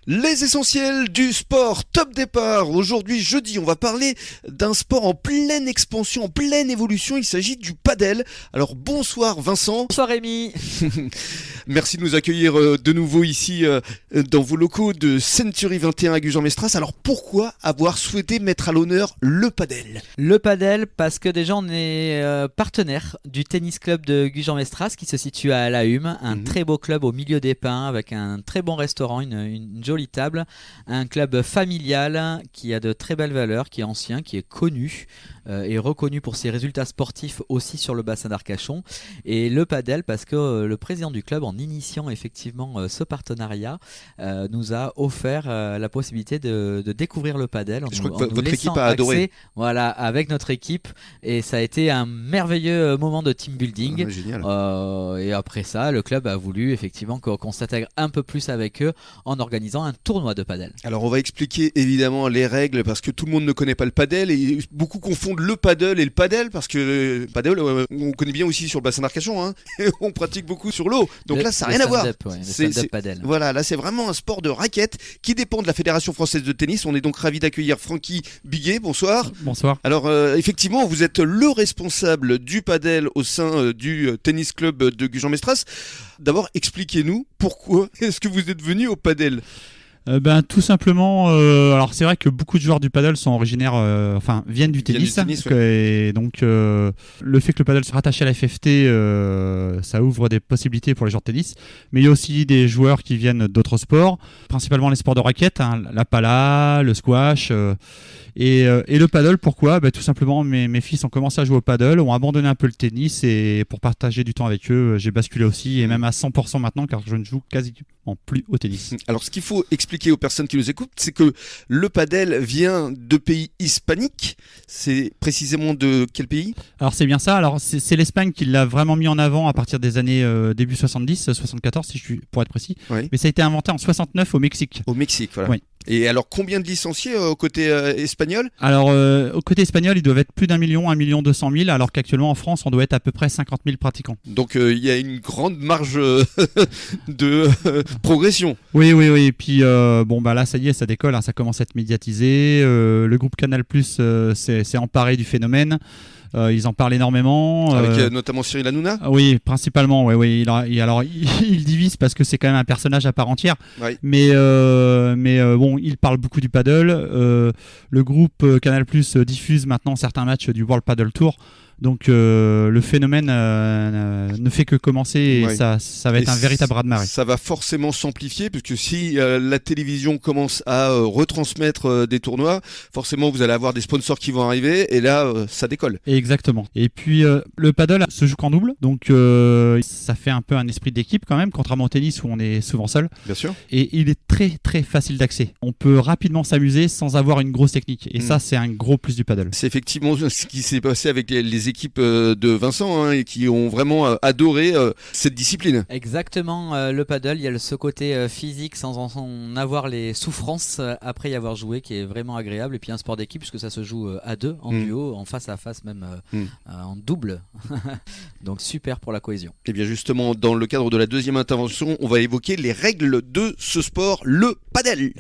Les essentiels du sport, top départ. Aujourd'hui, jeudi, on va parler d'un sport en pleine expansion, en pleine évolution. Il s'agit du padel. Alors bonsoir Vincent. Bonsoir Rémi. Merci de nous accueillir de nouveau ici dans vos locaux de Century 21 à Gujan-Mestras. Alors pourquoi avoir souhaité mettre à l'honneur le padel ? Le padel parce que déjà on est partenaire du tennis club de Gujan-Mestras qui se situe à La Hume, un très beau club au milieu des pins avec un très bon restaurant, une jolie table, un club familial qui a de très belles valeurs, qui est ancien, qui est connu et reconnu pour ses résultats sportifs aussi sur le bassin d'Arcachon. Et le padel parce que le président du club, en initiant effectivement ce partenariat, nous a offert la possibilité de découvrir le padel. Je crois que votre équipe a adoré. Voilà, avec notre équipe, et ça a été un merveilleux moment de team building. Ah, génial. Et après ça, le club a voulu effectivement qu'on s'intègre un peu plus avec eux en organisant un tournoi de padel. Alors on va expliquer évidemment les règles parce que tout le monde ne connaît pas le padel et beaucoup confondent le paddle et le padel parce que le padel on connaît bien aussi sur le bassin d'Arcachon, hein. On pratique beaucoup sur l'eau. Donc là ça n'a rien à voir. Ouais, c'est padel. Voilà, là c'est vraiment un sport de raquette qui dépend de la Fédération française de tennis. On est donc ravis d'accueillir Francky Biguet. Bonsoir. Bonsoir. Alors effectivement, vous êtes le responsable du padel au sein du tennis club de Gujan-Mestras. D'abord, expliquez-nous pourquoi est-ce que vous êtes venu au padel ? Tout simplement, alors c'est vrai que beaucoup de joueurs du padel sont originaires, viennent du tennis. Ouais. Et donc le fait que le padel soit rattaché à la FFT, ça ouvre des possibilités pour les joueurs de tennis. Mais il y a aussi des joueurs qui viennent d'autres sports, principalement les sports de raquette, hein, la pala, le squash. Et le paddle, pourquoi ? Tout simplement, mes fils ont commencé à jouer au paddle, ont abandonné un peu le tennis, et pour partager du temps avec eux, j'ai basculé aussi, et même à 100% maintenant, car je ne joue quasiment plus au tennis. Alors ce qu'il faut expliquer aux personnes qui nous écoutent, c'est que le padel vient de pays hispaniques. C'est précisément de quel pays ? Alors c'est bien ça, alors c'est l'Espagne qui l'a vraiment mis en avant à partir des années début 70, 74 si je suis, pour être précis, Oui. mais ça a été inventé en 69 au Mexique. Au Mexique, voilà. Oui. Et alors, combien de licenciés au côté espagnol ? Alors, au côté espagnol, ils doivent être plus d'1 million, 1,2 million, alors qu'actuellement en France, on doit être à peu près 50 000 pratiquants. Donc, il y a une grande marge de progression. Oui. Et puis, là, ça y est, ça décolle, hein, ça commence à être médiatisé. Le groupe Canal+, s'est emparé du phénomène. Ils en parlent énormément. Avec notamment Cyril Hanouna ? Oui, principalement. Oui. Il divise parce que c'est quand même un personnage à part entière. Oui. Mais il parle beaucoup du paddle. Le groupe Canal+ diffuse maintenant certains matchs du World Paddle Tour. Donc le phénomène ne fait que commencer et ouais. ça va être un véritable raz-de-marée. Ça va forcément s'amplifier parce que si la télévision commence à retransmettre des tournois, forcément vous allez avoir des sponsors qui vont arriver et là ça décolle. Exactement. Et puis le paddle se joue qu'en double, donc ça fait un peu un esprit d'équipe quand même, contrairement au tennis où on est souvent seul. Bien sûr. Et il est très très facile d'accès. On peut rapidement s'amuser sans avoir une grosse technique. Et ça c'est un gros plus du paddle. C'est effectivement ce qui s'est passé avec les équipes de Vincent, hein, et qui ont vraiment adoré cette discipline. Exactement, le paddle, il y a ce côté physique sans en avoir les souffrances après y avoir joué qui est vraiment agréable, et puis un sport d'équipe puisque ça se joue à deux, en duo, en face à face même, en double. Donc super pour la cohésion. Et bien justement, dans le cadre de la deuxième intervention, on va évoquer les règles de ce sport, le padel.